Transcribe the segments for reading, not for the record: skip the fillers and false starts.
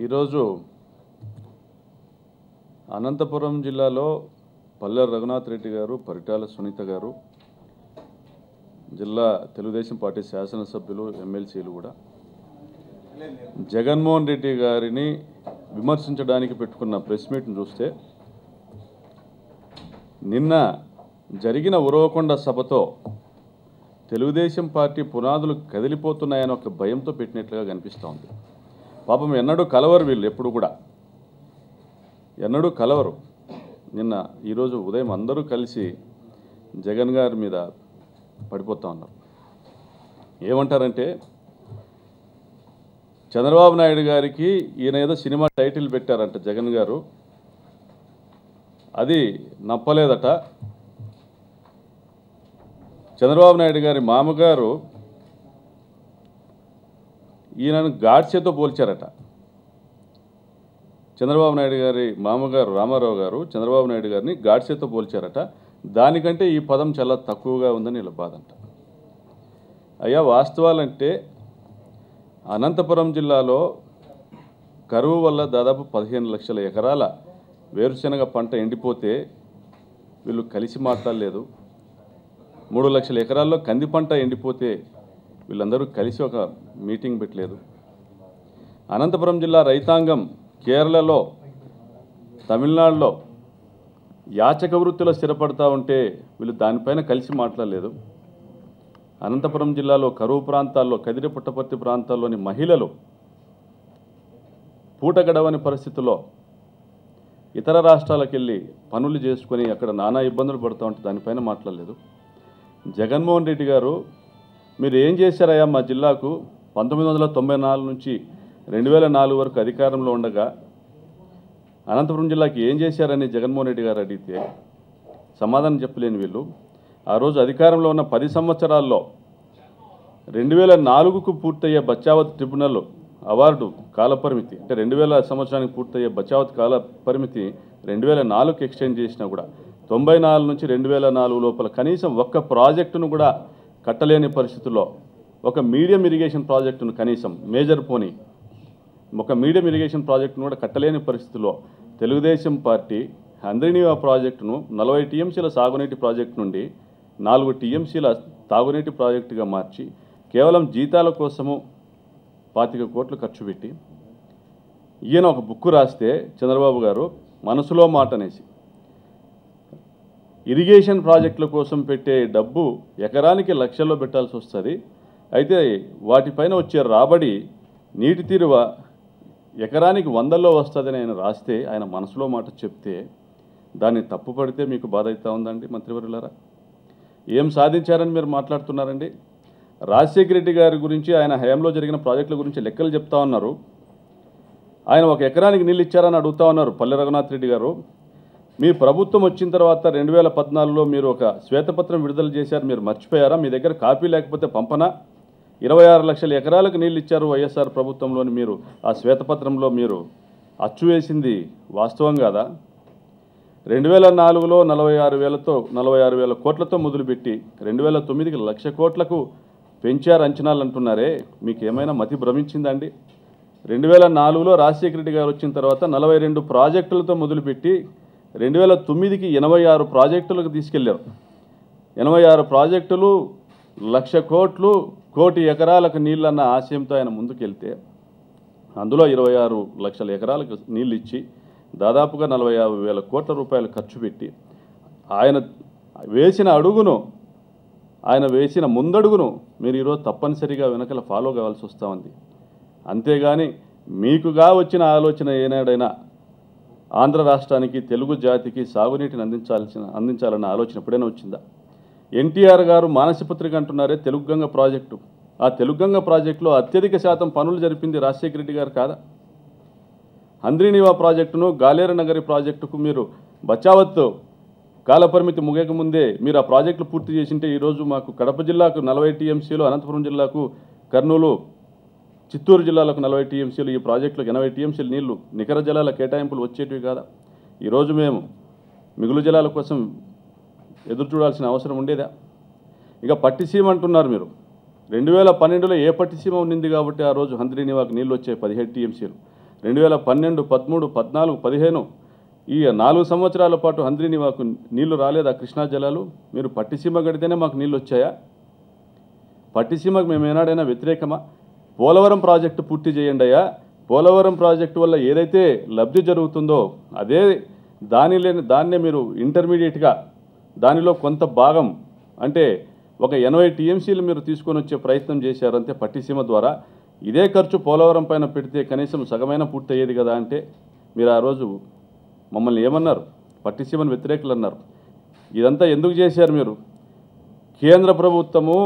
ఈరోజు అనంతపురం జిల్లాలో పల్లె రఘునాథ్ రెడ్డి గారు, పరిటాల సునీత గారు, జిల్లా తెలుగుదేశం పార్టీ శాసనసభ్యులు, ఎమ్మెల్సీలు కూడా జగన్మోహన్ రెడ్డి గారిని విమర్శించడానికి పెట్టుకున్న ప్రెస్ మీట్ను చూస్తే నిన్న జరిగిన ఉరవకొండ సభతో తెలుగుదేశం పార్టీ పునాదులు కదిలిపోతున్నాయని ఒక భయంతో పెట్టినట్లుగా కనిపిస్తూ ఉంది. పాపం ఎన్నడూ కలవరు వీళ్ళు, ఎప్పుడు కూడా ఎన్నడూ కలవరు. ఈరోజు ఉదయం అందరూ కలిసి జగన్ గారి మీద పడిపోతూ ఉన్నారు. ఏమంటారంటే, చంద్రబాబు నాయుడు గారికి ఈయన ఏదో సినిమా టైటిల్ పెట్టారంట జగన్ గారు, అది నప్పలేదట. చంద్రబాబు నాయుడు గారి మామగారు ఈయనను గాడ్సేతో పోల్చారట. చంద్రబాబు నాయుడు గారి మామగారు రామారావు గారు చంద్రబాబు నాయుడు గారిని గాడ్సేతో పోల్చారట. దానికంటే ఈ పదం చాలా తక్కువగా ఉందని ఇలా బాధంట. అయ్యా, వాస్తవాలంటే అనంతపురం జిల్లాలో కరువు వల్ల దాదాపు 15 లక్షల ఎకరాల వేరుశెనగ పంట ఎండిపోతే వీళ్ళు కలిసి మాట్లాడలేదు. 3 లక్షల ఎకరాల్లో కంది పంట ఎండిపోతే వీళ్ళందరూ కలిసి ఒక మీటింగ్ పెట్టలేదు. అనంతపురం జిల్లా రైతాంగం కేరళలో, తమిళనాడులో యాచక వృత్తిలో స్థిరపడతా ఉంటే వీళ్ళు దానిపైన కలిసి మాట్లాడలేదు. అనంతపురం జిల్లాలో కరువు ప్రాంతాల్లో, కదిరి పుట్టపర్తి ప్రాంతాల్లోని మహిళలు పూట గడవని పరిస్థితుల్లో ఇతర రాష్ట్రాలకు వెళ్ళి పనులు చేసుకొని అక్కడ నానా ఇబ్బందులు పడుతూ ఉంటే దానిపైన మాట్లాడలేదు. జగన్మోహన్ రెడ్డి గారు, మీరు ఏం చేశారయ్యా మా జిల్లాకు? 1994 నుంచి 2004 వరకు అధికారంలో ఉండగా అనంతపురం జిల్లాకి ఏం చేశారని జగన్మోహన్ రెడ్డి గారు అడిగితే సమాధానం చెప్పలేని వీళ్ళు, ఆ రోజు అధికారంలో ఉన్న 10 సంవత్సరాల్లో 2004కు పూర్తయ్యే బచావత్ ట్రిబ్యునల్ అవార్డు కాలపరిమితి, అంటే 2000 సంవత్సరానికి పూర్తయ్యే బచావత్ కాల పరిమితి 2004కు ఎక్స్టెండ్ చేసినా కూడా 94 నుంచి 2004 లోపల కనీసం ఒక్క ప్రాజెక్టును కూడా కట్టలేని పరిస్థితుల్లో, ఒక మీడియం ఇరిగేషన్ ప్రాజెక్టును కనీసం మేజర్ పోనీ ఒక మీడియం ఇరిగేషన్ ప్రాజెక్టును కూడా కట్టలేని పరిస్థితుల్లో తెలుగుదేశం పార్టీ హంద్రీనీవా ప్రాజెక్టును 40 టీఎంసీల సాగునీటి ప్రాజెక్టు నుండి 4 టీఎంసీల తాగునీటి ప్రాజెక్టుగా మార్చి కేవలం జీతాల కోసము 25 కోట్లు ఖర్చు పెట్టి ఈయన ఒక బుక్కు రాస్తే చంద్రబాబు గారు మనసులో మాట అనేసి ఇరిగేషన్ ప్రాజెక్టుల కోసం పెట్టే డబ్బు ఎకరానికి లక్షల్లో పెట్టాల్సి వస్తుంది. అయితే వాటిపైన వచ్చే రాబడి నీటి తీరువ ఎకరానికి 100లో వస్తుందని ఆయన రాస్తే, ఆయన మనసులో మాట చెప్తే దాన్ని తప్పుపడితే మీకు బాధ అవుతా ఉందండి మంత్రివర్యులారా? ఏం సాధించారని మీరు మాట్లాడుతున్నారండి? రాజశేఖర రెడ్డి గారి గురించి, ఆయన హయాంలో జరిగిన ప్రాజెక్టుల గురించి లెక్కలు చెప్తా ఉన్నారు. ఆయన 1 ఎకరానికి నీళ్ళు ఇచ్చారని అడుగుతా ఉన్నారు పల్లె రఘునాథ్ రెడ్డి గారు. మీ ప్రభుత్వం వచ్చిన తర్వాత 2014లో మీరు ఒక శ్వేతపత్రం విడుదల చేశారు, మీరు మర్చిపోయారా? మీ దగ్గర కాపీ లేకపోతే పంపనా? 26 లక్షల ఎకరాలకు నీళ్ళు ఇచ్చారు వైఎస్ఆర్ ప్రభుత్వంలోని మీరు. ఆ శ్వేతపత్రంలో మీరు అచ్చు వేసింది వాస్తవం కాదా? 2004లో 46,000 కోట్లతో మొదలుపెట్టి 2009కి 1,00,000 కోట్లకు పెంచారు అంచనాలు అంటున్నారే, మీకు ఏమైనా మతి భ్రమించిందండి? 2004లో రాజశేఖర రెడ్డి గారు వచ్చిన తర్వాత 42 ప్రాజెక్టులతో మొదలుపెట్టి 2009కి 86 ప్రాజెక్టులకు తీసుకెళ్లారు. 86 ప్రాజెక్టులు, 1,00,000 కోట్లు, 1 కోటి ఎకరాలకు నీళ్ళన్న ఆశయంతో ఆయన ముందుకెళ్తే అందులో 26 లక్షల ఎకరాలకు నీళ్ళు ఇచ్చి దాదాపుగా 45,000 కోట్ల రూపాయలు ఖర్చు పెట్టి ఆయన వేసిన ముందడుగును మీరు ఈరోజు తప్పనిసరిగా వెనకల ఫాలో కావాల్సి వస్తూ ఉంది. అంతేగాని మీకుగా వచ్చిన ఆలోచన ఏనాడైనా ఆంధ్ర రాష్ట్రానికి, తెలుగు జాతికి సాగునీటిని అందించాలన్న ఆలోచన ఎప్పుడైనా వచ్చిందా? ఎన్టీఆర్ గారు మానసపత్రిక అంటున్నారే తెలుగు గంగ ప్రాజెక్టు, ఆ తెలుగు గంగ ప్రాజెక్టులో అత్యధిక శాతం పనులు జరిపింది రాజశేఖర రెడ్డి గారు కాదా? హంద్రీనీవా ప్రాజెక్టును, గాలేరు నగరి ప్రాజెక్టుకు మీరు బచావత్ కాలపరిమితి ముగియక ముందే మీరు ఆ ప్రాజెక్టులు పూర్తి చేసింటే ఈరోజు మాకు కడప జిల్లాకు 40 టీఎంసీలు, అనంతపురం జిల్లాకు, కర్నూలు, చిత్తూరు జిల్లాలకు 40 టీఎంసీలు, ఈ ప్రాజెక్టులకు 80 టీఎంసీలు నీళ్లు నికర జలాల కేటాయింపులు వచ్చేటివి కాదా? ఈరోజు మేము మిగులు జలాల కోసం ఎదురు చూడాల్సిన అవసరం ఉండేదా? ఇక పట్టిసీమ అంటున్నారు మీరు. 2012లో ఏ పట్టిసీమ ఉన్నింది కాబట్టి ఆ రోజు హంద్రీనీవాకు నీళ్ళు వచ్చాయి 17 టీఎంసీలు. 2012, 13, 14, 15 ఈ 4 సంవత్సరాల పాటు హంద్రీని మాకు నీళ్లు రాలేదా? కృష్ణా జలాలు మీరు పట్టిసీమ గడితేనే మాకు నీళ్ళు వచ్చాయా? పట్టిసీమకు మేము ఏనాడైనా వ్యతిరేకమా? పోలవరం ప్రాజెక్టు పూర్తి చేయండి అయ్యా. పోలవరం ప్రాజెక్టు వల్ల ఏదైతే లబ్ధి జరుగుతుందో అదే దాన్నే మీరు ఇంటర్మీడియట్గా దానిలో కొంత భాగం అంటే ఒక 80 టీఎంసీలు మీరు తీసుకొని వచ్చే ప్రయత్నం చేశారంతే పట్టిసీమ ద్వారా. ఇదే ఖర్చు పోలవరం పైన పెడితే కనీసం సగమైన పూర్తి అయ్యేది కదా అంటే మీరు ఆ రోజు మమ్మల్ని ఏమన్నారు? పట్టిసీమను వ్యతిరేకులు అన్నారు. ఇదంతా ఎందుకు చేశారు మీరు? కేంద్ర ప్రభుత్వము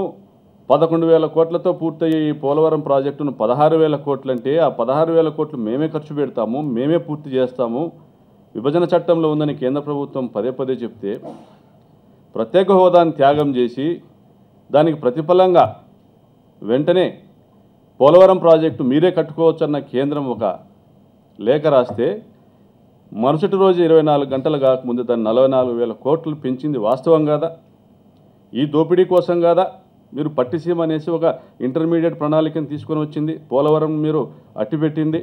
11,000 కోట్లతో పూర్తయ్యే ఈ పోలవరం ప్రాజెక్టును 16,000 కోట్లు అంటే ఆ 16,000 కోట్లు మేమే ఖర్చు పెడతాము, మేమే పూర్తి చేస్తాము, విభజన చట్టంలో ఉందని కేంద్ర ప్రభుత్వం పదే పదే చెప్తే ప్రత్యేక హోదాను త్యాగం చేసి దానికి ప్రతిఫలంగా వెంటనే పోలవరం ప్రాజెక్టు మీరే కట్టుకోవచ్చన్న కేంద్రం ఒక లేఖ రాస్తే మరుసటి రోజు 24 గంటలు కాకముందు దాన్ని 44,000 కోట్లు పెంచింది వాస్తవం కాదా? ఈ దోపిడీ కోసం కాదా మీరు పట్టిసీమ అనేసి ఒక ఇంటర్మీడియట్ ప్రణాళికను తీసుకొని వచ్చింది? పోలవరం మీరు అట్టిపెట్టింది,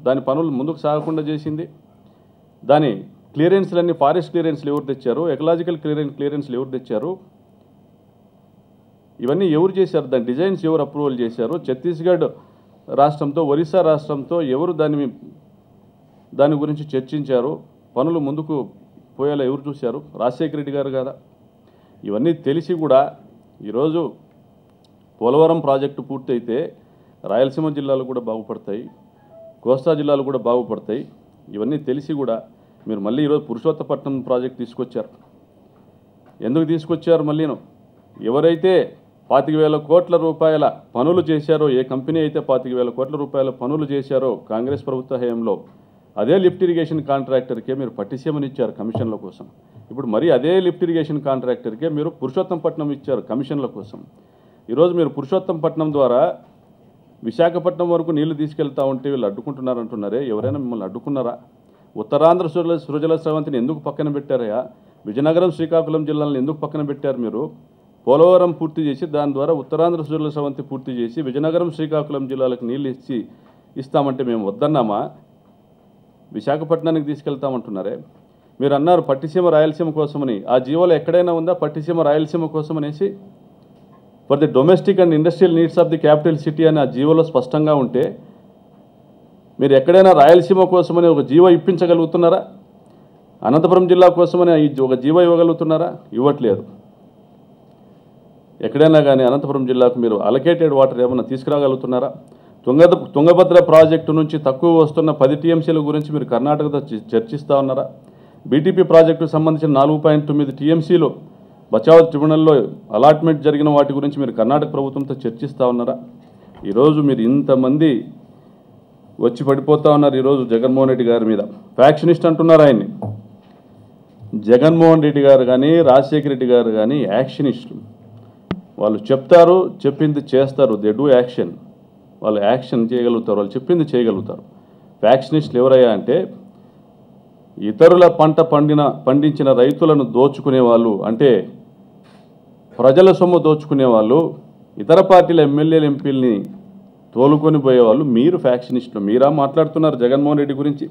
దాని పనులు ముందుకు సాగకుండా చేసింది. దాని క్లియరెన్స్లన్నీ ఫారెస్ట్ క్లియరెన్స్లు ఎవరు తెచ్చారు? ఎకలాజికల్ క్లియరెన్స్లు ఎవరు తెచ్చారు? ఇవన్నీ ఎవరు చేశారు? దాని డిజైన్స్ ఎవరు అప్రూవల్ చేశారు? ఛత్తీస్గఢ్ రాష్ట్రంతో ఒరిస్సా రాష్ట్రంతో ఎవరు దాని గురించి చర్చించారు? పనులు ముందుకు పోయేలా ఎవరు చూశారు? రాజశేఖర రెడ్డి గారు కదా. ఇవన్నీ తెలిసి కూడా ఈరోజు పోలవరం ప్రాజెక్టు పూర్తయితే రాయలసీమ జిల్లాలు కూడా బాగుపడతాయి, కోస్తా జిల్లాలు కూడా బాగుపడతాయి. ఇవన్నీ తెలిసి కూడా మీరు మళ్ళీ ఈరోజు పురుషోత్తపట్నం ప్రాజెక్ట్ తీసుకొచ్చారు. ఎందుకు తీసుకొచ్చారు? మళ్ళీను ఎవరైతే 25,000 కోట్ల రూపాయల పనులు చేశారో, ఏ కంపెనీ అయితే 25,000 కోట్ల రూపాయల పనులు చేశారో కాంగ్రెస్ ప్రభుత్వ హయాంలో అదే లిఫ్ట్ ఇరిగేషన్ కాంట్రాక్టర్కే మీరు పట్టిసీమని ఇచ్చారు కమిషన్ల కోసం. ఇప్పుడు మరీ అదే లిఫ్ట్ ఇరిగేషన్ కాంట్రాక్టర్కే మీరు పురుషోత్తంపట్నం ఇచ్చారు కమిషన్ల కోసం. ఈరోజు మీరు పురుషోత్తంపట్నం ద్వారా విశాఖపట్నం వరకు నీళ్లు తీసుకెళ్తా ఉంటే వీళ్ళు అడ్డుకుంటున్నారంటున్నారే, ఎవరైనా మిమ్మల్ని అడ్డుకున్నారా? ఉత్తరాంధ్ర సృజల స్రవంతిని ఎందుకు పక్కన పెట్టారయా? విజయనగరం, శ్రీకాకుళం జిల్లాలను ఎందుకు పక్కన పెట్టారు మీరు? పోలవరం పూర్తి చేసి దాని ద్వారా ఉత్తరాంధ్ర సృజల స్రవంతి పూర్తి చేసి విజయనగరం, శ్రీకాకుళం జిల్లాలకు నీళ్ళు ఇస్తామంటే మేము వద్దన్నామా? విశాఖపట్నానికి తీసుకెళ్తామంటున్నారే. మీరు అన్నారు పట్టిసీమ రాయలసీమ కోసమని. ఆ జీవోలో ఎక్కడైనా ఉందా పట్టిసీమ రాయలసీమ కోసం అనేసి? For the domestic and industrial needs of the capital city అని ఆ జీవోలో స్పష్టంగా ఉంటే మీరు ఎక్కడైనా రాయలసీమ కోసమని ఒక జీవో ఇప్పించగలుగుతున్నారా? అనంతపురం జిల్లా కోసమని ఒక జీవో ఇవ్వగలుగుతున్నారా? ఇవ్వట్లేదు. ఎక్కడైనా కానీ అనంతపురం జిల్లాకు మీరు అలొకేటెడ్ వాటర్ ఏమైనా తీసుకురాగలుగుతున్నారా? తుంగభద్ర ప్రాజెక్టు నుంచి తక్కువ వస్తున్న 10 టీఎంసీల గురించి మీరు కర్ణాటకతో చర్చిస్తూ ఉన్నారా? బీటీపీ ప్రాజెక్టుకు సంబంధించిన 4.9 టీఎంసీలు బచావ్ ట్రిబ్యునల్లో అలాట్మెంట్ జరిగిన వాటి గురించి మీరు కర్ణాటక ప్రభుత్వంతో చర్చిస్తూ ఉన్నారా? ఈరోజు మీరు ఇంతమంది వచ్చి పడిపోతూ ఉన్నారు ఈరోజు జగన్మోహన్ రెడ్డి గారి మీద. ఫ్యాక్షనిస్ట్ అంటున్నారు ఆయన్ని. జగన్మోహన్ రెడ్డి గారు కానీ రాజశేఖర రెడ్డి గారు కానీ యాక్షనిస్టులు. వాళ్ళు చెప్తారు, చెప్పింది చేస్తారు. They do action. వాళ్ళు యాక్షన్ చేయగలుగుతారు, వాళ్ళు చెప్పింది చేయగలుగుతారు. ఫ్యాక్షనిస్టులు ఎవరయ్యా అంటే ఇతరుల పంట పండించిన రైతులను దోచుకునే వాళ్ళు, అంటే ప్రజల సొమ్ము దోచుకునే వాళ్ళు, ఇతర పార్టీల ఎమ్మెల్యేలు ఎంపీలని తోలుకొని పోయేవాళ్ళు మీరు ఫ్యాక్షనిస్టులు. మీరా మాట్లాడుతున్నారు జగన్మోహన్ రెడ్డి గురించి?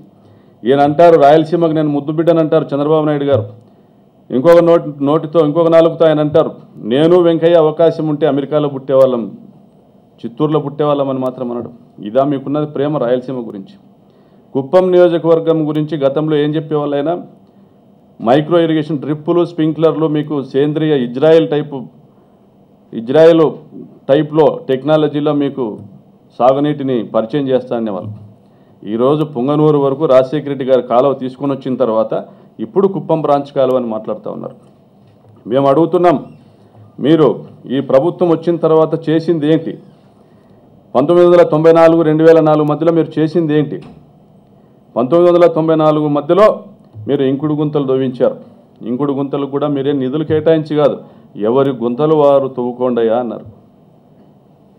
ఈయన అంటారు రాయలసీమకు నేను ముద్దు బిడ్డని అంటారు చంద్రబాబు నాయుడు గారు. ఇంకొక నోటితో ఇంకొక నాలుగుతో ఆయన అంటారు నేను వెంకయ్య అవకాశం ఉంటే అమెరికాలో పుట్టేవాళ్ళం, చిత్తూరులో పుట్టేవాళ్ళం అని మాత్రం అనడు. ఇదా మీకున్నది ప్రేమ రాయలసీమ గురించి? కుప్పం నియోజకవర్గం గురించి గతంలో ఏం చెప్పేవాళ్ళైనా? మైక్రో ఇరిగేషన్ డ్రిప్పులు, స్ప్రింక్లర్లు, మీకు సేంద్రియ ఇజ్రాయెల్ టైప్లో టెక్నాలజీలో మీకు సాగునీటిని పరిచయం చేస్తా అనేవాళ్ళు. ఈరోజు పుంగనూరు వరకు రాజశేఖర రెడ్డి గారు కాలువ తీసుకొని వచ్చిన తర్వాత ఇప్పుడు కుప్పం బ్రాంచ్ కాలువ అని మాట్లాడుతూ ఉన్నారు. మేము అడుగుతున్నాం, మీరు ఈ ప్రభుత్వం వచ్చిన తర్వాత చేసింది ఏంటి? 1994, 2004 మధ్యలో మీరు చేసింది ఏంటి? 1994 మధ్యలో మీరు ఇంకుడు గుంతలు తవ్వించారు. ఇంకుడు గుంతలు కూడా మీరేం నిధులు కేటాయించి కాదు, ఎవరి గుంతలు వారు తవ్వుకోండియా అన్నారు.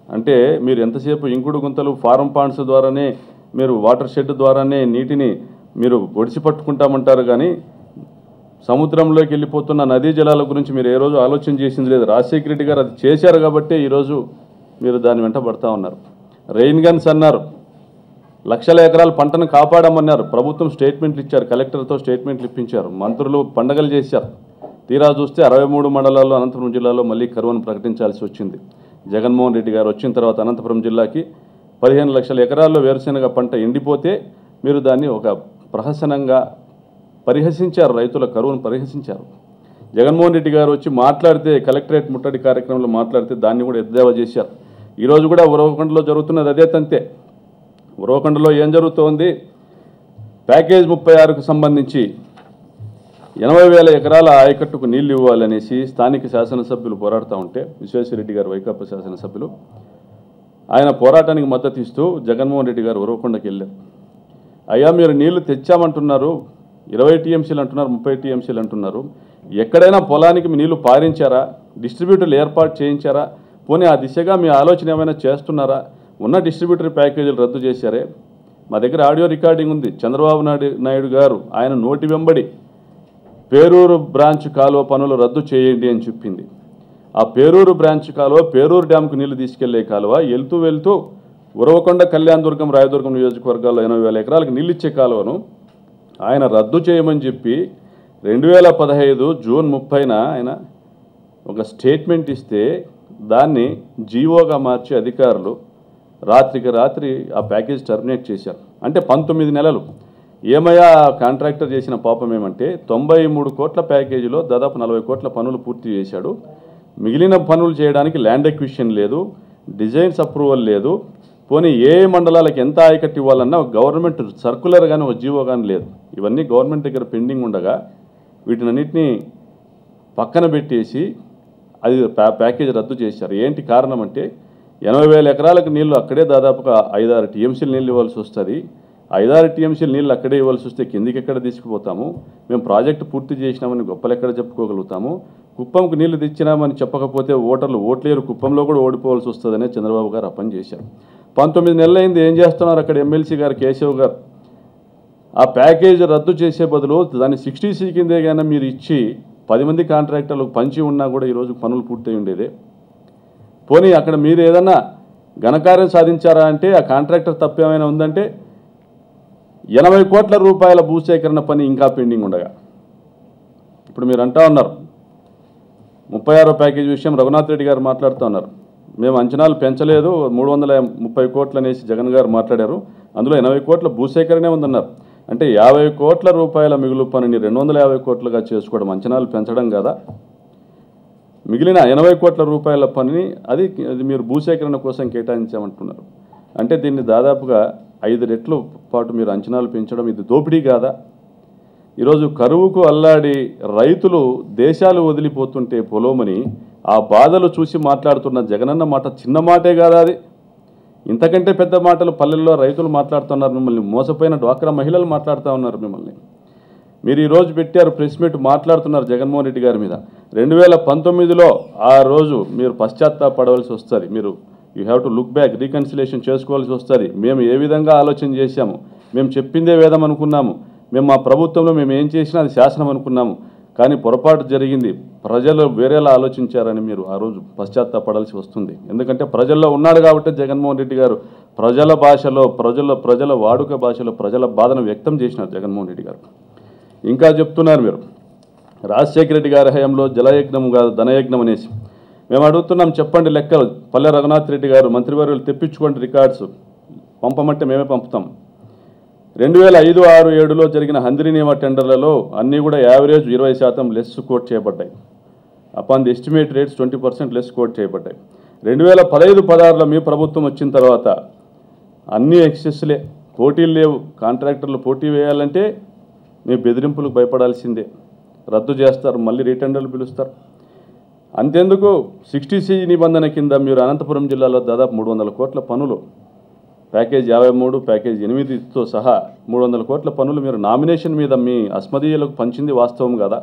అంటే మీరు ఎంతసేపు ఇంకుడు గుంతలు, ఫారం పాండ్స్ ద్వారానే, మీరు వాటర్ షెడ్ ద్వారానే నీటిని మీరు ఒడిసి పట్టుకుంటామంటారు. కానీ సముద్రంలోకి వెళ్ళిపోతున్న నదీ జలాల గురించి మీరు ఏ రోజు ఆలోచన చేసింది లేదు. రాజశేఖర రెడ్డి గారు అది చేశారు కాబట్టి ఈరోజు మీరు దాని వెంట పడతా ఉన్నారు. రెయిన్ గన్స్ అన్నారు. లక్షల ఎకరాల పంటను కాపాడమన్నారు. ప్రభుత్వం స్టేట్మెంట్లు ఇచ్చారు, కలెక్టర్తో స్టేట్మెంట్లు ఇప్పించారు, మంత్రులు పండగలు చేశారు. తీరా చూస్తే 63 మండలాల్లో అనంతపురం జిల్లాలో మళ్ళీ కరువును ప్రకటించాల్సి వచ్చింది. జగన్మోహన్ రెడ్డి గారు వచ్చిన తర్వాత అనంతపురం జిల్లాకి 15 లక్షల ఎకరాల్లో వేరుశెనగ పంట ఎండిపోతే మీరు దాన్ని ఒక ప్రహసనంగా పరిహసించారు, రైతుల కరువును పరిహసించారు. జగన్మోహన్ రెడ్డి గారు వచ్చి మాట్లాడితే, కలెక్టరేట్ ముట్టడి కార్యక్రమంలో మాట్లాడితే దాన్ని కూడా ఎద్దేవా చేశారు. ఈరోజు కూడా ఉరవకొండలో జరుగుతున్నది అదే తంతే. ఉరవకొండలో ఏం జరుగుతోంది? ప్యాకేజ్ 36కు సంబంధించి 80,000 ఎకరాల ఆయకట్టుకు నీళ్లు ఇవ్వాలనేసి స్థానిక శాసనసభ్యులు పోరాడుతూ ఉంటే, విశ్వేశ్వరరెడ్డి గారు వైకాపా శాసనసభ్యులు, ఆయన పోరాటానికి మద్దతు ఇస్తూ జగన్మోహన్ రెడ్డి గారు ఉరవకొండకి వెళ్ళారు. అయ్యా మీరు నీళ్లు తెచ్చామంటున్నారు, 20 టీఎంసీలు అంటున్నారు, 30 టీఎంసీలు అంటున్నారు, ఎక్కడైనా పొలానికి మీ నీళ్లు పారించారా? డిస్ట్రిబ్యూటర్లు ఏర్పాటు చేయించారా? పోనీ ఆ దిశగా మీ ఆలోచన ఏమైనా చేస్తున్నారా? ఉన్న డిస్ట్రిబ్యూటర్ ప్యాకేజీలు రద్దు చేశారే. మా దగ్గర ఆడియో రికార్డింగ్ ఉంది. చంద్రబాబు నాయుడు గారు ఆయన నోటి వెంబడి పేరూరు బ్రాంచ్ కాలువ పనులు రద్దు చేయండి అని చెప్పింది. ఆ పేరూరు బ్రాంచ్ కాలువ, పేరూరు డ్యాంకు నీళ్లు తీసుకెళ్లే కాలువ వెళ్తూ ఉరవకొండ, కళ్యాణదుర్గం, రాయదుర్గం నియోజకవర్గాల్లో 80,000 ఎకరాలకు నీళ్ళు ఇచ్చే కాలువను ఆయన రద్దు చేయమని చెప్పి 2015 జూన్ 30న ఆయన ఒక స్టేట్మెంట్ ఇస్తే దాన్ని జీవోగా మార్చి అధికారులు రాత్రికి రాత్రి ఆ ప్యాకేజ్ టర్మినేట్ చేశారు. అంటే 19 నెలలు. ఏమయ్యా కాంట్రాక్టర్ చేసిన పాపం ఏమంటే 93 కోట్ల ప్యాకేజీలో దాదాపు 40 కోట్ల పనులు పూర్తి చేశాడు. మిగిలిన పనులు చేయడానికి ల్యాండ్ ఎక్విజిషన్ లేదు, డిజైన్స్ అప్రూవల్ లేదు. పోనీ ఏ మండలాలకు ఎంత ఆయకట్టు ఇవ్వాలన్నా ఒక గవర్నమెంట్ సర్కులర్ కానీ ఒక జీవో కానీ లేదు. ఇవన్నీ గవర్నమెంట్ దగ్గర పెండింగ్ ఉండగా వీటినన్నింటినీ పక్కన పెట్టేసి అది ప్యాకేజ్ రద్దు చేశారు. ఏంటి కారణం అంటే 80,000 ఎకరాలకు నీళ్లు అక్కడే దాదాపుగా 5-6 టీఎంసీలు నీళ్ళు ఇవ్వాల్సి వస్తుంది. 5-6 టీఎంసీలు నీళ్ళు అక్కడే ఇవ్వాల్సి వస్తే కిందికి ఎక్కడ తీసుకుపోతాము? మేము ప్రాజెక్టు పూర్తి చేసినామని గొప్పలు ఎక్కడ చెప్పుకోగలుగుతాము? కుప్పంకు నీళ్లు తెచ్చినామని చెప్పకపోతే ఓటర్లు ఓట్లేరు, కుప్పంలో కూడా ఓడిపోవాల్సి వస్తుందనే చంద్రబాబు గారు ఆ పని చేశారు. 19 నెలలైంది. ఏం చేస్తున్నారు అక్కడ ఎమ్మెల్సీ గారు కేశవ్ గారు? ఆ ప్యాకేజ్ రద్దు చేసే బదులు దాన్ని 60C కిందే కానీ మీరు ఇచ్చి 10 మంది కాంట్రాక్టర్లకు పంచి ఉన్నా కూడా ఈరోజు పనులు పూర్తయి ఉండేదే. పోనీ అక్కడ మీరు ఏదన్నా ఘనకార్యం సాధించారా అంటే ఆ కాంట్రాక్టర్ తప్పేమైనా ఉందంటే 80 కోట్ల రూపాయల భూసేకరణ పని ఇంకా పెండింగ్ ఉండగా ఇప్పుడు మీరు అంటా ఉన్నారు 36వ ప్యాకేజ్ విషయం రఘునాథ్ రెడ్డి గారు మాట్లాడుతూ ఉన్నారు. మేము అంచనాలు పెంచలేదు, 330 కోట్లు అనేసి జగన్ గారు మాట్లాడారు, అందులో 80 కోట్ల భూసేకరణే ఉందన్నారు. అంటే 50 కోట్ల రూపాయల మిగులు పనిని 250 కోట్లుగా చేసుకోవడం అంచనాలు పెంచడం కదా? మిగిలిన 80 కోట్ల రూపాయల పనిని అది మీరు భూసేకరణ కోసం కేటాయించామంటున్నారు. అంటే దీన్ని దాదాపుగా 5 రెట్లు పాటు మీరు అంచనాలు పెంచడం ఇది దోపిడీ కాదా? ఈరోజు కరువుకు అల్లాడి రైతులు దేశాలు వదిలిపోతుంటే పొలోమని ఆ బాధలు చూసి మాట్లాడుతున్న జగనన్న మాట చిన్న మాటే కాదా? అది ఇంతకంటే పెద్ద మాటలు పల్లెల్లో రైతులు మాట్లాడుతున్నారు, మిమ్మల్ని మోసపోయిన డ్వాక్రా మహిళలు మాట్లాడుతూ ఉన్నారు. మిమ్మల్ని మీరు ఈరోజు పెట్టారు ప్రెస్ మీట్, మాట్లాడుతున్నారు జగన్మోహన్ రెడ్డి గారి మీద. 2019లో ఆ రోజు మీరు పశ్చాత్తాపడవలసి వస్తుంది. మీరు you have to look back, reconciliation చేసుకోవాల్సి వస్తుంది. మేము ఏ విధంగా ఆలోచన చేశాము, మేము చెప్పిందే వేదం అనుకున్నాము, మేము మా ప్రభుత్వంలో మేము ఏం చేసినా అది శాసనం అనుకున్నాము, కానీ పొరపాటు జరిగింది, ప్రజలు వేరేలా ఆలోచించారని మీరు ఆ రోజు పశ్చాత్తాపడాల్సి వస్తుంది. ఎందుకంటే ప్రజల్లో ఉన్నాడు కాబట్టి జగన్మోహన్ రెడ్డి గారు ప్రజల భాషలో ప్రజల వాడుక భాషలో ప్రజల బాధను వ్యక్తం చేసినారు జగన్మోహన్ రెడ్డి గారు. ఇంకా చెప్తున్నారు మీరు రాజశేఖర రెడ్డి గారి హయాంలో జలయజ్ఞం కాదు ధనయజ్ఞం అనేసి. మేము అడుగుతున్నాం, చెప్పండి లెక్కలు. పల్లె రఘునాథ్ రెడ్డి గారు మంత్రివర్యులు తెప్పించుకోండి రికార్డ్స్, పంపమంటే మేమే పంపుతాం. 2005, 6, 7లో జరిగిన హంద్రీ నియమ టెండర్లలో అన్నీ కూడా యావరేజ్ 20% లెస్ కోట్ చేయబడ్డాయి. Upon the estimate rates 20% less quote చేయబడ్డాయి. 2015, 16లో మీ ప్రభుత్వం వచ్చిన తర్వాత అన్నీ ఎక్సెస్లే, పోటీలు లేవు. కాంట్రాక్టర్లు పోటీ వేయాలంటే మీ బెదిరింపులకు భయపడాల్సిందే, రద్దు చేస్తారు, మళ్ళీ రీటెండర్లు పిలుస్తారు. అంతెందుకు 60C నిబంధన కింద మీరు అనంతపురం జిల్లాలో దాదాపు 300 కోట్ల పనులు, ప్యాకేజ్ 53, ప్యాకేజ్ 8తో సహా 300 కోట్ల పనులు మీరు నామినేషన్ మీద మీ అస్మదీయులకు పంచింది వాస్తవం కదా?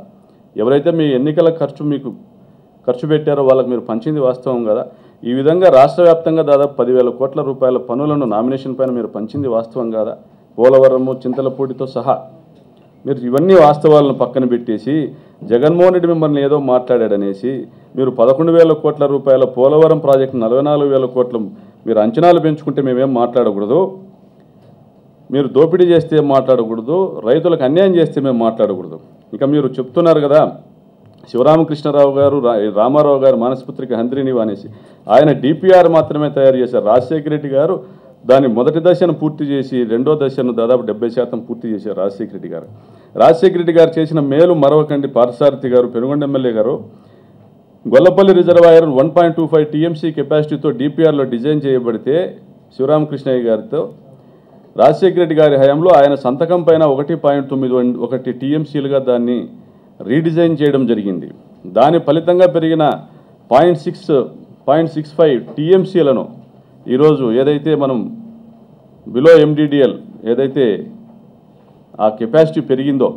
ఎవరైతే మీ ఎన్నికల ఖర్చు పెట్టారో వాళ్ళకి మీరు పంచింది వాస్తవం కదా? ఈ విధంగా రాష్ట్ర వ్యాప్తంగా దాదాపు 10,000 కోట్ల రూపాయల పనులను నామినేషన్ పైన మీరు పంచింది వాస్తవం కదా? పోలవరము, చింతలపూడితో సహా మీరు ఇవన్నీ వాస్తవాలను పక్కన పెట్టేసి జగన్మోహన్ రెడ్డి మిమ్మల్ని ఏదో మాట్లాడాడనేసి మీరు 11,000 కోట్ల రూపాయల పోలవరం ప్రాజెక్టు 44,000 కోట్లు మీరు అంచనాలు పెంచుకుంటే మేమేం మాట్లాడకూడదు. మీరు దోపిడీ చేస్తే మాట్లాడకూడదు, రైతులకు అన్యాయం చేస్తే మేము మాట్లాడకూడదు. ఇక మీరు చెప్తున్నారు కదా శివరామకృష్ణరావు గారు రామారావు గారు మానసపుత్రిక హంద్రినివ అనేసి, ఆయన డిపిఆర్ మాత్రమే తయారు చేశారు. రాజశేఖర రెడ్డి గారు దాని మొదటి దశను పూర్తి చేసి రెండో దశను దాదాపు 70% పూర్తి చేశారు రాజశేఖర రెడ్డి గారు. రాజశేఖర రెడ్డి గారు చేసిన మేలు మరవకండి. పార్థసారథి గారు పెనుగొండ ఎమ్మెల్యే గారు గొల్లపల్లి రిజర్వాయర్ 1.25 టీఎంసీ కెపాసిటీతో డిపిఆర్లో డిజైన్ చేయబడితే శివరామకృష్ణయ్య గారితో రాజశేఖర రెడ్డి గారి హయాంలో ఆయన సంతకం పైన 1.91 టీఎంసీలుగా దాన్ని రీడిజైన్ చేయడం జరిగింది. దాని ఫలితంగా పెరిగిన 0.65 టీఎంసీలను ఈరోజు ఏదైతే మనం బిలో ఎండిడిఎల్ ఏదైతే ఆ కెపాసిటీ పెరిగిందో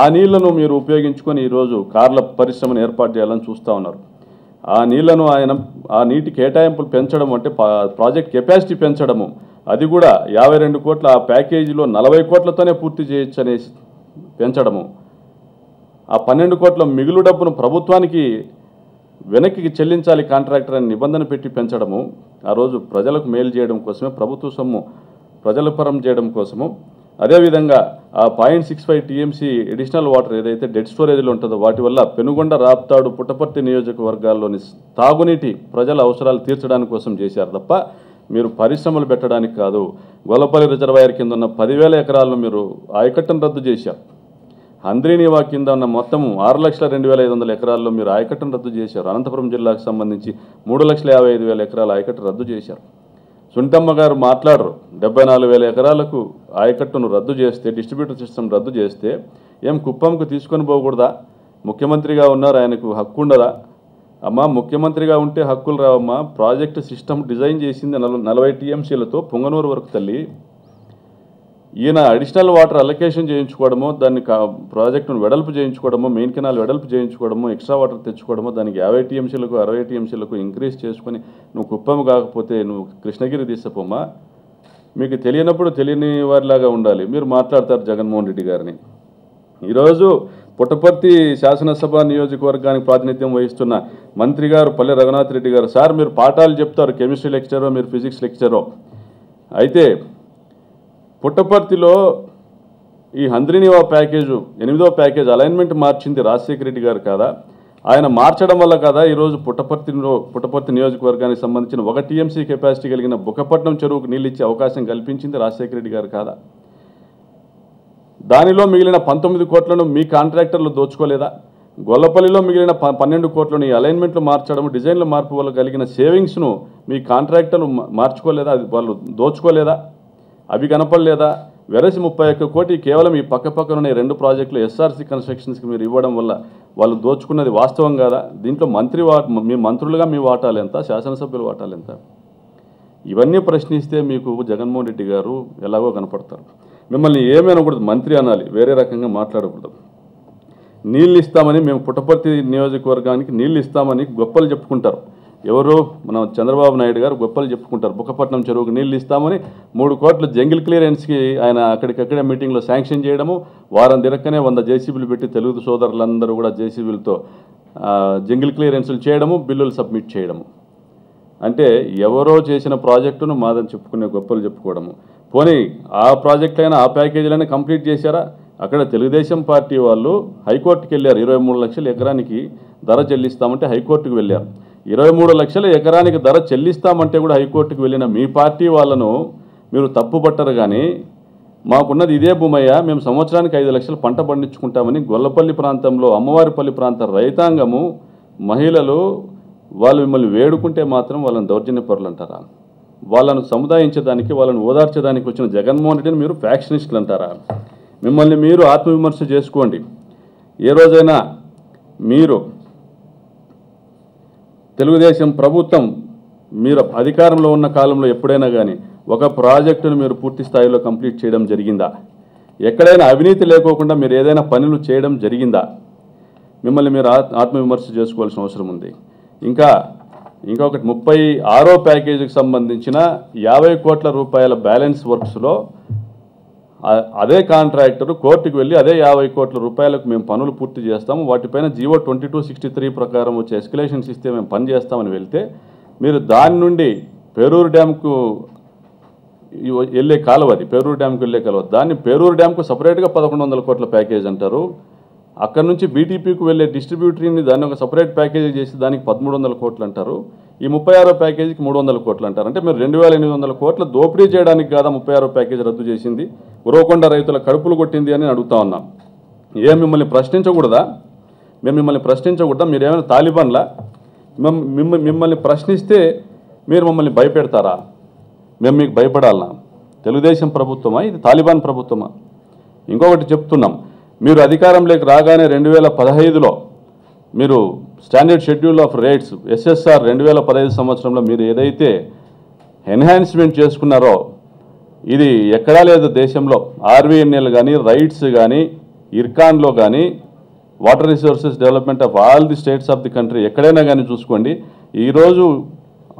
ఆ నీళ్లను మీరు ఉపయోగించుకొని ఈరోజు కార్ల పరిశ్రమను ఏర్పాటు చేయాలని చూస్తూ ఉన్నారు. ఆ నీళ్లను ఆ నీటి కేటాయింపులు పెంచడం అంటే ప్రాజెక్ట్ కెపాసిటీ పెంచడము, అది కూడా 52 కోట్ల ఆ ప్యాకేజీలో 40 కోట్లతోనే పూర్తి చేయొచ్చు అనేసి పెంచడము, ఆ 12 కోట్ల మిగులు డబ్బును ప్రభుత్వానికి వెనక్కి చెల్లించాలి కాంట్రాక్టర్ అని నిబంధన పెట్టి పెంచడము, ఆ రోజు ప్రజలకు మేలు చేయడం కోసమే, ప్రభుత్వ సొమ్ము ప్రజల పరం చేయడం కోసము. అదేవిధంగా ఆ 0.65 టీఎంసీ అడిషనల్ వాటర్ ఏదైతే డెడ్ స్టోరేజ్లో ఉంటుందో వాటి వల్ల పెనుగొండ, రాప్తాడు, పుట్టపర్తి నియోజకవర్గాల్లోని తాగునీటి ప్రజల అవసరాలు తీర్చడానికి కోసం చేశారు తప్ప మీరు పరిశ్రమలు పెట్టడానికి కాదు. గొల్లపల్లి రిజర్వాయర్ కింద ఉన్న 10,000 ఎకరాలను మీరు ఆయకట్టును రద్దు చేశారు. హంద్రినివా కింద ఉన్న మొత్తం 6,02,500 ఎకరాల్లో మీరు ఆయకట్టును రద్దు చేశారు. అనంతపురం జిల్లాకు సంబంధించి 3,55,000 ఎకరాల ఆయకట్టు రద్దు చేశారు. సుంటమ్మ గారు మాట్లాడరు. 74,000 ఎకరాలకు ఆయకట్టును రద్దు చేస్తే, డిస్ట్రిబ్యూటర్ సిస్టమ్ రద్దు చేస్తే ఏం కుప్పంకు తీసుకొని పోకూడదా? ముఖ్యమంత్రిగా ఉన్నారు, ఆయనకు హక్కు ఉండదా? అమ్మా ముఖ్యమంత్రిగా ఉంటే హక్కులు రావమ్మా. ప్రాజెక్టు సిస్టమ్ డిజైన్ చేసింది 40 టీఎంసీలతో పొంగనూరు వరకు తల్లి. ఈయన అడిషనల్ వాటర్ అలొకేషన్ చేయించుకోవడమో, దాన్ని ప్రాజెక్టును వెడల్పు చేయించుకోవడమో, మెయిన్ కెనాల్ వెడల్పు చేయించుకోవడమో, ఎక్స్ట్రా వాటర్ తెచ్చుకోవడమో, దానికి 50 టీఎంసీలకు 60 టీఎంసీలకు ఇంక్రీజ్ చేసుకొని నువ్వు కుప్పం కాకపోతే నువ్వు కృష్ణగిరి తీసపోమ్మా. మీకు తెలియనప్పుడు తెలియని వారిలాగా ఉండాలి. మీరు మాట్లాడతారు జగన్మోహన్ రెడ్డి గారిని. ఈరోజు పుట్టపర్తి శాసనసభ నియోజకవర్గానికి ప్రాతినిధ్యం వహిస్తున్న మంత్రి గారు పల్లె రఘునాథ్ రెడ్డి గారు, సార్ మీరు పాఠాలు చెప్తారు, కెమిస్ట్రీ లెక్చరో మీరు ఫిజిక్స్ లెక్చరో, అయితే పుట్టపర్తిలో ఈ హంద్రినివా ప్యాకేజు 8వ ప్యాకేజ్ అలైన్మెంట్ మార్చింది రాజశేఖర రెడ్డి గారు కాదా? ఆయన మార్చడం వల్ల కదా ఈరోజు పుట్టపర్తి నియోజకవర్గానికి సంబంధించిన 1 టీఎంసీ కెపాసిటీ కలిగిన బుక్కపట్నం చెరువుకు నీళ్ళు ఇచ్చే అవకాశం కల్పించింది రాజశేఖర రెడ్డి గారు కాదా? దానిలో మిగిలిన 19 కోట్లను మీ కాంట్రాక్టర్లు దోచుకోలేదా? గొల్లపల్లిలో మిగిలిన 12 కోట్లను ఈ అలైన్మెంట్లు మార్చడం, డిజైన్ల మార్పు వల్ల కలిగిన సేవింగ్స్ను మీ కాంట్రాక్టర్లు మార్చుకోలేదా? అది వాళ్ళు దోచుకోలేదా? అవి కనపడలేదా? వెరసి 31 కోటి కేవలం ఈ పక్కపక్కనున్న 2 ప్రాజెక్టులు ఎస్ఆర్సీ కన్స్ట్రక్షన్స్కి మీరు ఇవ్వడం వల్ల వాళ్ళు దోచుకున్నది వాస్తవం కాదా? దీంట్లో మీ మంత్రులుగా మీ వాటాలు ఎంత, శాసనసభ్యుల వాటాలు ఎంత? ఇవన్నీ ప్రశ్నిస్తే మీకు జగన్మోహన్ రెడ్డి గారు ఎలాగో కనపడతారు. మిమ్మల్ని ఏమనకూడదు, మంత్రి అనాలి, వేరే రకంగా మాట్లాడకూడదు. నీళ్ళు ఇస్తామని మేము పుట్టపర్తి నియోజకవర్గానికి నీళ్ళు ఇస్తామని గొప్పలు చెప్పుకుంటారు. ఎవరు? మన చంద్రబాబు నాయుడు గారు గొప్పలు చెప్పుకుంటారు. బుక్కపట్నం చెరువుకు నీళ్ళు ఇస్తామని 3 కోట్ల జంగిల్ క్లియరెన్స్కి ఆయన అక్కడికక్కడే మీటింగ్లో శాంక్షన్ చేయడము, వారం తిరక్కనే 100 జేసీబీలు పెట్టి తెలుగు సోదరులందరూ కూడా జేసీబీలతో జంగిల్ క్లియరెన్సులు చేయడము, బిల్లులు సబ్మిట్ చేయడము. అంటే ఎవరో చేసిన ప్రాజెక్టును మాదని చెప్పుకునే గొప్పలు చెప్పుకోవడము. పోనీ ఆ ప్రాజెక్టులైనా ఆ ప్యాకేజీలైనా కంప్లీట్ చేశారా? అక్కడ తెలుగుదేశం పార్టీ వాళ్ళు హైకోర్టుకి వెళ్ళారు. 23 లక్షల ఎకరానికి ధర చెల్లిస్తామంటే హైకోర్టుకు వెళ్ళారు. 23 లక్షల ఎకరానికి ధర చెల్లిస్తామంటే కూడా హైకోర్టుకు వెళ్ళిన మీ పార్టీ వాళ్ళను మీరు తప్పుపట్టరు. కానీ మాకున్నది ఇదే భూమయ్య, మేము సంవత్సరానికి 5 లక్షలు పంట పండించుకుంటామని గొల్లపల్లి ప్రాంతంలో అమ్మవారిపల్లి ప్రాంత రైతాంగము, మహిళలు వాళ్ళు మిమ్మల్ని వేడుకుంటే మాత్రం వాళ్ళని దౌర్జన్యపరులు అంటారా? వాళ్ళను సముదాయించడానికి, వాళ్ళని ఓదార్చడానికి వచ్చిన జగన్మోహన్ రెడ్డిని మీరు ఫ్యాక్షనిస్టులు అంటారా? మిమ్మల్ని మీరు ఆత్మవిమర్శ చేసుకోండి. ఏ రోజైనా మీరు తెలుగుదేశం ప్రభుత్వం మీరు అధికారంలో ఉన్న కాలంలో ఎప్పుడైనా కానీ ఒక ప్రాజెక్టును మీరు పూర్తి స్థాయిలో కంప్లీట్ చేయడం జరిగిందా? ఎక్కడైనా అవినీతి లేకోకుండా మీరు ఏదైనా పనులు చేయడం జరిగిందా? మిమ్మల్ని మీరు ఆత్మవిమర్శ చేసుకోవాల్సిన అవసరం ఉంది. ఇంకొకటి 36వ ప్యాకేజీకి సంబంధించిన 50 కోట్ల రూపాయల బ్యాలెన్స్ వర్క్స్లో అదే కాంట్రాక్టరు కోర్టుకు వెళ్ళి అదే 50 కోట్ల రూపాయలకు మేము పనులు పూర్తి చేస్తాము, వాటిపైన జీవో 2263 ప్రకారం వచ్చే ఎస్కలేషన్స్ ఇస్తే మేము పని చేస్తామని వెళ్తే మీరు దాని నుండి పేరూరు డ్యామ్కు వెళ్ళే కాలువ, అది పేరూరు డ్యామ్కి వెళ్ళే కాలువ, దాన్ని పేరూరు డ్యామ్కు సపరేట్గా 1100 కోట్ల ప్యాకేజ్ అంటారు. అక్కడ నుంచి బీటీపీకి వెళ్ళే డిస్ట్రిబ్యూటరీని దాన్ని ఒక సపరేట్ ప్యాకేజీ చేసి దానికి 1300 కోట్లు అంటారు. ఈ 36వ ప్యాకేజీకి 300 కోట్లు అంటారు. అంటే మీరు 2800 కోట్ల దోపిడీ చేయడానికి కాదా 36వ ప్యాకేజీ రద్దు చేసింది? ఉరవకొండ రైతుల కడుపులు కొట్టింది అని అడుగుతా ఉన్నాం. మిమ్మల్ని ప్రశ్నించకూడదా? మేము మిమ్మల్ని ప్రశ్నించకూడదా? మీరేమైనా తాలిబాన్లా? మిమ్మల్ని ప్రశ్నిస్తే మీరు మమ్మల్ని భయపెడతారా? మేము మీకు భయపడాలనా? తెలుగుదేశం ప్రభుత్వమా ఇది తాలిబాన్ ప్రభుత్వమా? ఇంకొకటి చెప్తున్నాం, మీరు అధికారంలోకి రాగానే 2015లో మీరు standard schedule of rates SSR 2015 సంవత్సరంలో మీరు ఏదైతే ఎన్హాన్స్మెంట్ చేసుకున్నారో ఇది ఎక్కడా లేదు దేశంలో. ఆర్వీఎన్ఎల్ కానీ, రైట్స్ కానీ, ఇర్కాన్లో కానీ, water resources development of all the states of the country ఎక్కడైనా కానీ చూసుకోండి. ఈరోజు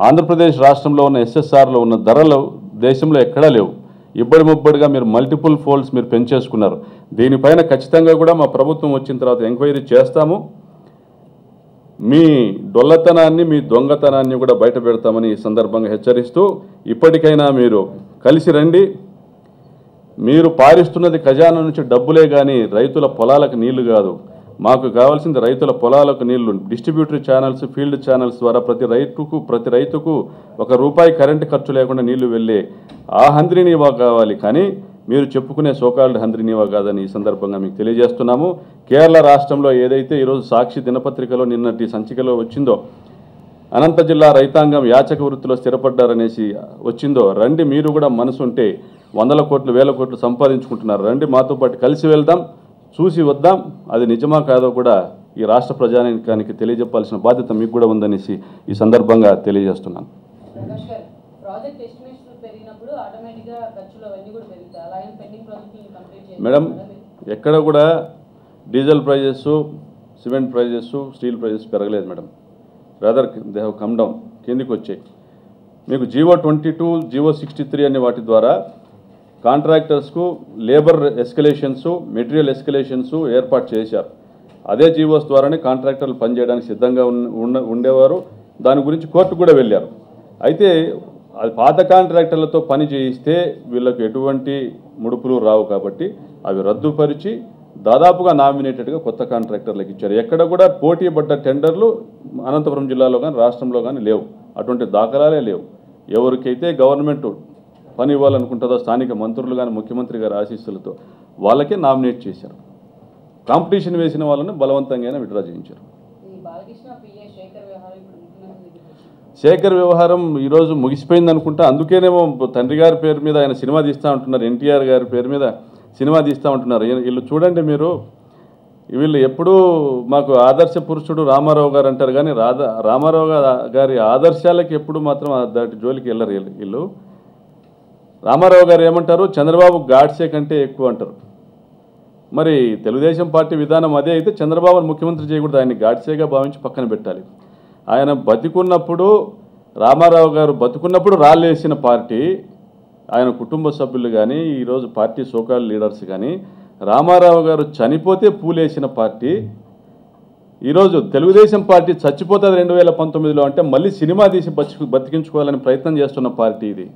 ఆంధ్రప్రదేశ్ రాష్ట్రంలో ఉన్న ఎస్ఎస్ఆర్లో ఉన్న ధరలు దేశంలో ఎక్కడా లేవు. ఇబ్బడి ముబ్బడిగా మీరు మల్టిపుల్ ఫోల్డ్స్ మీరు పెంచేసుకున్నారు. దీనిపైన ఖచ్చితంగా కూడా మా ప్రభుత్వం వచ్చిన తర్వాత ఎంక్వైరీ చేస్తాము. మీ డొల్లతనాన్ని, మీ దొంగతనాన్ని కూడా బయట పెడతామని ఈ సందర్భంగా హెచ్చరిస్తూ, ఇప్పటికైనా మీరు కలిసి రండి. మీరు పారిస్తున్నది ఖజానా నుంచి డబ్బులే కానీ రైతుల పొలాలకు నీళ్లు కాదు. మాకు కావాల్సింది రైతుల పొలాలకు నీళ్లు. డిస్ట్రిబ్యూటరీ ఛానల్స్, ఫీల్డ్ ఛానల్స్ ద్వారా ప్రతి రైతుకు ₹1 కరెంటు ఖర్చు లేకుండా నీళ్లు వెళ్ళే ఆ హంద్రీనీవా కావాలి. కానీ మీరు చెప్పుకునే సోకాల్డ్ హంద్రీనీవా కాదని ఈ సందర్భంగా మీకు తెలియజేస్తున్నాము. కేరళ రాష్ట్రంలో ఏదైతే ఈరోజు సాక్షి దినపత్రికలో నిన్నటి సంచికలో వచ్చిందో, అనంత జిల్లా రైతాంగం యాచక వృత్తిలో స్థిరపడ్డారనేసి వచ్చిందో, రండి మీరు కూడా మనసుంటే 100 కోట్లు 1000 కోట్లు సంపాదించుకుంటున్నారు. రండి మాతో పాటు కలిసి వెళ్దాం, చూసి వద్దాం. అది నిజమా కాదో కూడా ఈ రాష్ట్ర ప్రజానీకానికి తెలియజెప్పాల్సిన బాధ్యత మీకు కూడా ఉందనేసి ఈ సందర్భంగా తెలియజేస్తున్నాను. మేడం, ఎక్కడ కూడా diesel prices, cement prices, steel prices పెరగలేదు madam. Rather they have come down, కిందికి వచ్చాయి. మీకు జీవో 22, జీవో 63 అనే వాటి ద్వారా కాంట్రాక్టర్స్కు లేబర్ ఎస్కలేషన్స్, మెటీరియల్ ఎస్కలేషన్స్ ఏర్పాటు చేశారు. అదే జీవోస్ ద్వారానే కాంట్రాక్టర్లు పనిచేయడానికి సిద్ధంగా ఉండేవారు. దాని గురించి కోర్టు కూడా వెళ్ళారు. అయితే అది పాత కాంట్రాక్టర్లతో పని చేయిస్తే వీళ్ళకు ఎటువంటి ముడుపులు రావు కాబట్టి అవి రద్దుపరిచి దాదాపుగా నామినేటెడ్గా కొత్త కాంట్రాక్టర్లకు ఇచ్చారు. ఎక్కడ కూడా పోటీ పడ్డ టెండర్లు అనంతపురం జిల్లాలో కానీ రాష్ట్రంలో కానీ లేవు. అటువంటి దాఖలాలే లేవు. ఎవరికైతే గవర్నమెంట్ పని ఇవ్వాలనుకుంటుందో స్థానిక మంత్రులు కానీ ముఖ్యమంత్రి గారి ఆశీస్సులతో వాళ్ళకే నామినేట్ చేశారు. కాంపిటీషన్ వేసిన వాళ్ళని బలవంతంగా విత్డ్రా చేయించారు. శేఖర్ వ్యవహారం ఈరోజు ముగిసిపోయింది అనుకుంటా. అందుకేనేమో తండ్రి గారి పేరు మీద ఆయన సినిమా తీస్తూ ఉంటున్నారు, ఎన్టీఆర్ గారి పేరు మీద సినిమా తీస్తూ ఉంటున్నారు. వీళ్ళు చూడండి, వీళ్ళు ఎప్పుడూ మాకు ఆదర్శ పురుషుడు రామారావు గారు అంటారు కానీ రామారావు గారి ఆదర్శాలకి ఎప్పుడు మాత్రం దాటి జోలికి వెళ్ళరు వీళ్ళు. రామారావు గారు ఏమంటారు, చంద్రబాబు గాడ్సే కంటే ఎక్కువ అంటారు. మరి తెలుగుదేశం పార్టీ విధానం అదే అయితే చంద్రబాబును ముఖ్యమంత్రి చేయకూడదు, ఆయన్ని గాడ్సేగా భావించి పక్కన పెట్టాలి. ఆయన బతికున్నప్పుడు, రామారావు గారు బతుకున్నప్పుడు రాళ్ళేసిన పార్టీ, ఆయన కుటుంబ సభ్యులు కానీ ఈరోజు పార్టీ సోకాల్ లీడర్స్ కానీ, రామారావు గారు చనిపోతే పూలేసిన పార్టీ, ఈరోజు తెలుగుదేశం పార్టీ చచ్చిపోతుంది 2019లో అంటే మళ్ళీ సినిమా తీసి బతికించుకోవాలని ప్రయత్నం చేస్తున్న పార్టీ ఇది.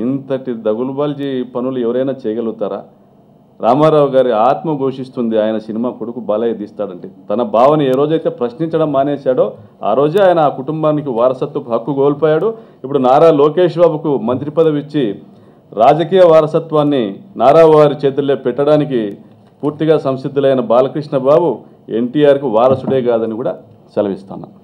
ఇంతటి దగులుబాల్జీ పనులు ఎవరైనా చేయగలుగుతారా? రామారావు గారి ఆత్మ ఘోషిస్తుంది ఆయన సినిమా కొడుకు బాలయ్య తీస్తాడంటే. తన భావన ఏ రోజైతే ప్రశ్నించడం మానేశాడో ఆ రోజే ఆయన ఆ కుటుంబానికి వారసత్వపు హక్కు కోల్పోయాడు. ఇప్పుడు నారా లోకేష్ బాబుకు మంత్రి పదవి ఇచ్చి రాజకీయ వారసత్వాన్ని నారా వారి చేతుల్లో పెట్టడానికి పూర్తిగా సంసిద్ధులైన బాలకృష్ణ బాబు ఎన్టీఆర్కు వారసుడే కాదని కూడా సెలవిస్తున్నాను.